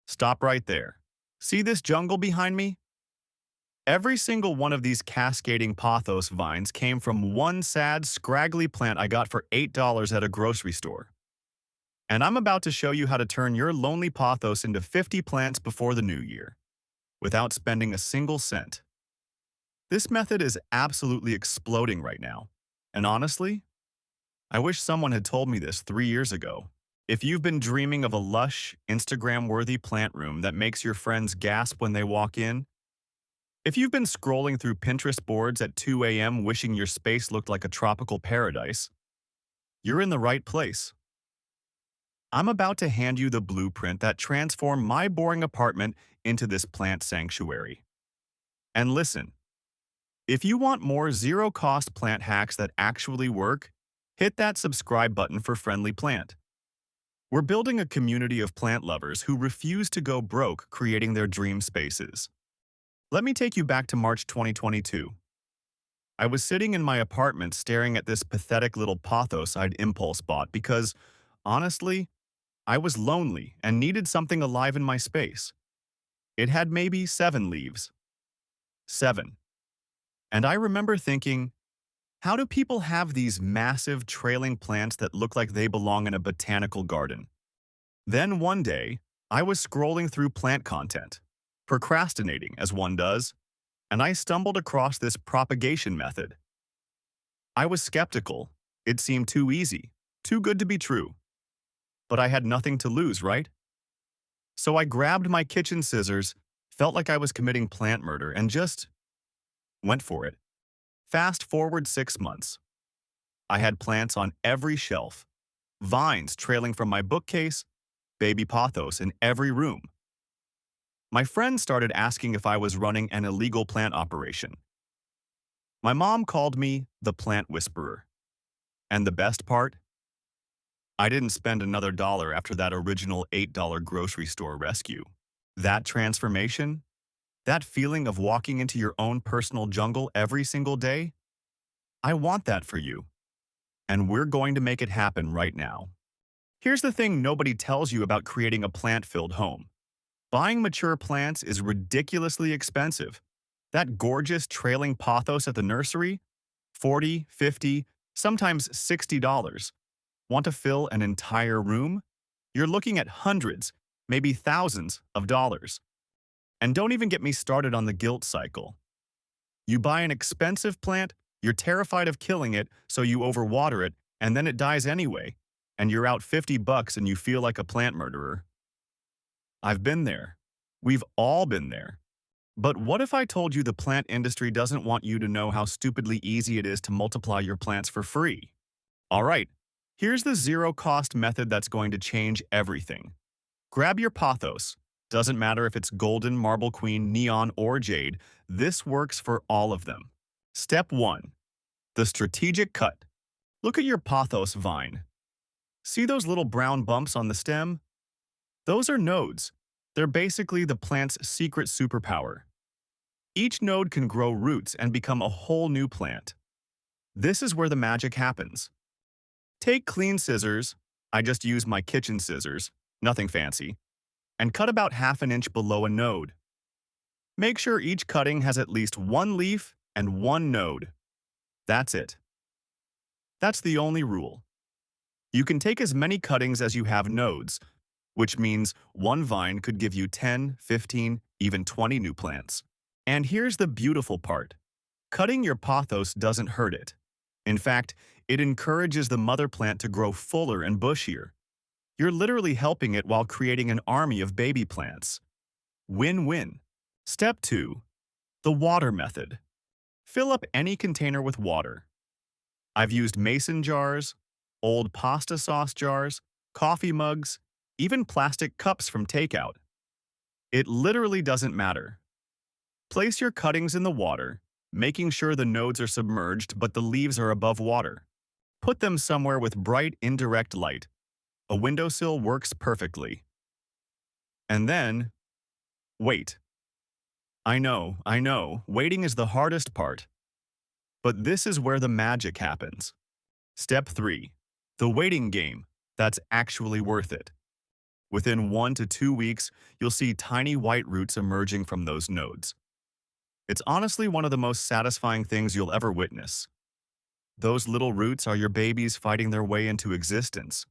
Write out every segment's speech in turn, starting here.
Stop right there. See this jungle behind me? Every single one of these cascading pothos vines came from one sad, scraggly plant I got for $8 at a grocery store. And I'm about to show you how to turn your lonely pothos into 50 plants before the new year, without spending a single cent. This method is absolutely exploding right now. And honestly, I wish someone had told me this 3 years ago. If you've been dreaming of a lush, Instagram-worthy plant room that makes your friends gasp when they walk in, if you've been scrolling through Pinterest boards at 2 a.m. wishing your space looked like a tropical paradise, you're in the right place. I'm about to hand you the blueprint that transformed my boring apartment into this plant sanctuary. And listen, if you want more zero-cost plant hacks that actually work, hit that subscribe button for Friendly Plant. We're building a community of plant lovers who refuse to go broke creating their dream spaces. Let me take you back to March 2022. I was sitting in my apartment staring at this pathetic little pothos I'd impulse bought because, honestly, I was lonely and needed something alive in my space. It had maybe 7 leaves. 7. And I remember thinking, how do people have these massive trailing plants that look like they belong in a botanical garden? Then one day, I was scrolling through plant content, procrastinating as one does, and I stumbled across this propagation method. I was skeptical. It seemed too easy, too good to be true. But I had nothing to lose, right? So I grabbed my kitchen scissors, felt like I was committing plant murder, and just went for it. Fast forward 6 months. I had plants on every shelf, vines trailing from my bookcase, baby pothos in every room. My friends started asking if I was running an illegal plant operation. My mom called me the plant whisperer. And the best part? I didn't spend another dollar after that original $8 grocery store rescue. That transformation? That feeling of walking into your own personal jungle every single day? I want that for you. And we're going to make it happen right now. Here's the thing nobody tells you about creating a plant-filled home. Buying mature plants is ridiculously expensive. That gorgeous trailing pothos at the nursery? $40, $50, sometimes $60. Want to fill an entire room? You're looking at hundreds, maybe thousands of dollars. And don't even get me started on the guilt cycle. You buy an expensive plant, you're terrified of killing it, so you overwater it, and then it dies anyway, and you're out $50 and you feel like a plant murderer. I've been there. We've all been there. But what if I told you the plant industry doesn't want you to know how stupidly easy it is to multiply your plants for free? All right, here's the zero-cost method that's going to change everything. Grab your pothos. Doesn't matter if it's golden, marble queen, neon, or jade, this works for all of them. Step 1. The strategic cut. Look at your pothos vine. See those little brown bumps on the stem? Those are nodes. They're basically the plant's secret superpower. Each node can grow roots and become a whole new plant. This is where the magic happens. Take clean scissors, I just use my kitchen scissors, nothing fancy, and cut about ½ inch below a node. Make sure each cutting has at least 1 leaf and 1 node. That's it. That's the only rule. You can take as many cuttings as you have nodes, which means one vine could give you 10, 15, even 20 new plants. And here's the beautiful part. Cutting your pothos doesn't hurt it. In fact, it encourages the mother plant to grow fuller and bushier. You're literally helping it while creating an army of baby plants. Win-win. Step 2. The water method. Fill up any container with water. I've used mason jars, old pasta sauce jars, coffee mugs, even plastic cups from takeout. It literally doesn't matter. Place your cuttings in the water, making sure the nodes are submerged but the leaves are above water. Put them somewhere with bright, indirect light. A windowsill works perfectly. And then, wait. I know, waiting is the hardest part. But this is where the magic happens. Step 3. The waiting game. That's actually worth it. Within 1 to 2 weeks, you'll see tiny white roots emerging from those nodes. It's honestly one of the most satisfying things you'll ever witness. Those little roots are your babies fighting their way into existence.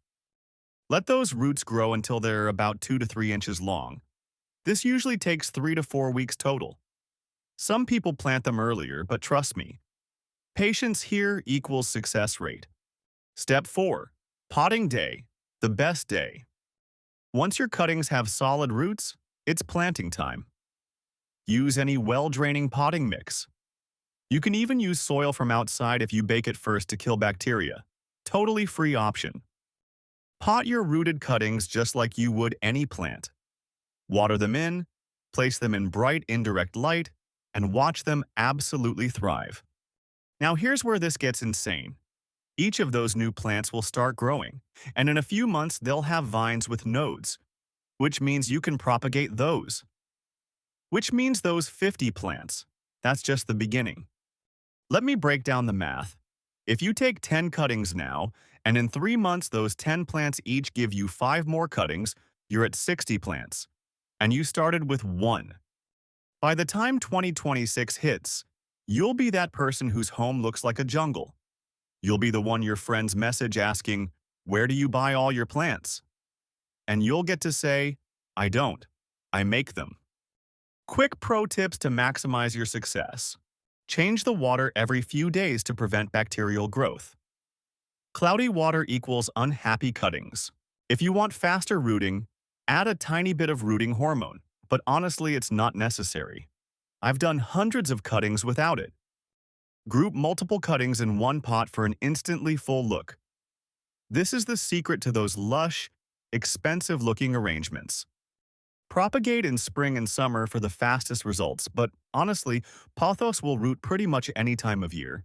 Let those roots grow until they're about 2 to 3 inches long. This usually takes 3 to 4 weeks total. Some people plant them earlier, but trust me, patience here equals success rate. Step 4. Potting day. The best day. Once your cuttings have solid roots, it's planting time. Use any well-draining potting mix. You can even use soil from outside if you bake it first to kill bacteria. Totally free option. Pot your rooted cuttings just like you would any plant. Water them in, place them in bright indirect light, and watch them absolutely thrive. Now here's where this gets insane. Each of those new plants will start growing, and in a few months they'll have vines with nodes, which means you can propagate those. Which means those 50 plants. That's just the beginning. Let me break down the math. If you take 10 cuttings now, and in 3 months those 10 plants each give you 5 more cuttings, you're at 60 plants. And you started with 1. By the time 2026 hits, you'll be that person whose home looks like a jungle. You'll be the one your friends message asking, "Where do you buy all your plants?" And you'll get to say, "I don't. I make them." Quick pro tips to maximize your success. Change the water every few days to prevent bacterial growth. Cloudy water equals unhappy cuttings. If you want faster rooting, add a tiny bit of rooting hormone, but honestly it's not necessary. I've done hundreds of cuttings without it. Group multiple cuttings in one pot for an instantly full look. This is the secret to those lush, expensive-looking arrangements. Propagate in spring and summer for the fastest results, but honestly, Pothos will root pretty much any time of year.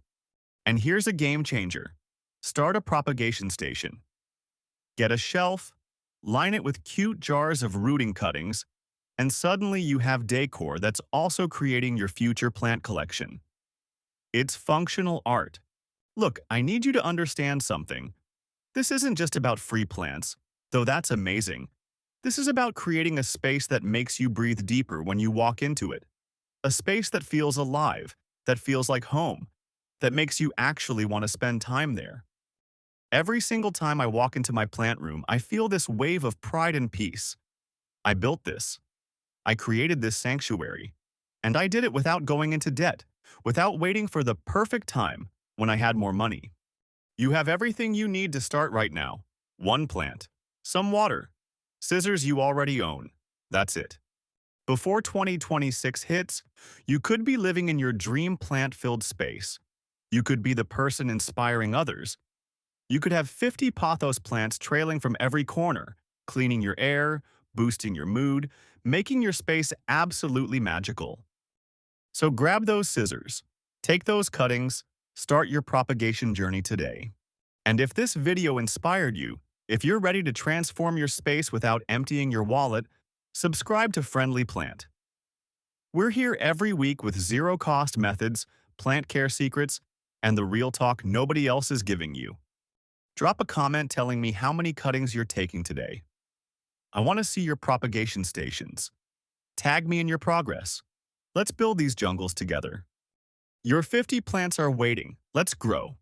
And here's a game changer. Start a propagation station. Get a shelf, line it with cute jars of rooting cuttings, and suddenly you have decor that's also creating your future plant collection. It's functional art. Look, I need you to understand something. This isn't just about free plants, though that's amazing. This is about creating a space that makes you breathe deeper when you walk into it. A space that feels alive, that feels like home, that makes you actually want to spend time there. Every single time I walk into my plant room, I feel this wave of pride and peace. I built this. I created this sanctuary. And I did it without going into debt, without waiting for the perfect time when I had more money. You have everything you need to start right now. One plant, some water, scissors you already own. That's it. Before 2026 hits, you could be living in your dream plant-filled space. You could be the person inspiring others. You could have 50 pothos plants trailing from every corner, cleaning your air, boosting your mood, making your space absolutely magical. So grab those scissors, take those cuttings, start your propagation journey today. And if this video inspired you, if you're ready to transform your space without emptying your wallet, subscribe to Friendly Plant. We're here every week with zero-cost methods, plant care secrets, and the real talk nobody else is giving you. Drop a comment telling me how many cuttings you're taking today. I want to see your propagation stations. Tag me in your progress. Let's build these jungles together. Your 50 plants are waiting. Let's grow.